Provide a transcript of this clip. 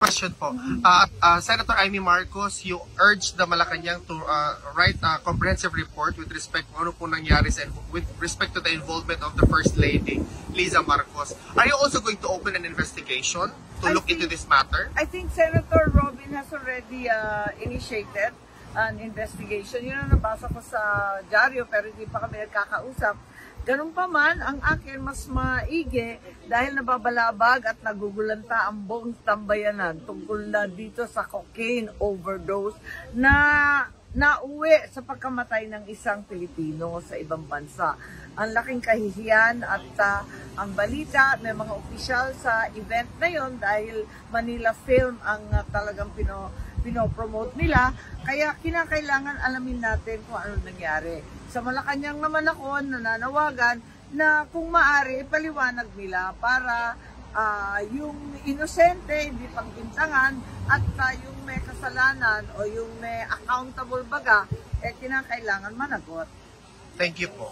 question po. Senator Amy Marcos, you urged the Malacanang to write a comprehensive report with respect kung ano po nangyari with respect to the involvement of the First Lady, Liza Marcos. Are you also going to open an investigation to look into this matter? I think Senator Robin has already initiated an investigation. Yun ang nabasa ko sa dyaryo pero hindi pa kami nagkakausap. Ganun pa man, ang akin mas maigi dahil nababalabag at nagugulanta ang buong tambayanan tungkol na dito sa cocaine overdose na nauwi sa pagkamatay ng isang Pilipino sa ibang bansa. Ang laking kahihiyan at ang balita, may mga opisyal sa event na yon dahil Manila Film ang talagang pinopromote nila. Kaya kinakailangan alamin natin kung ano nangyari. Sa Malacanang naman ako nananawagan na kung maaari ipaliwanag nila para yung inosente hindi pagbintangan at yung may kasalanan o yung may accountable baga kinakailangan managot. Thank you po.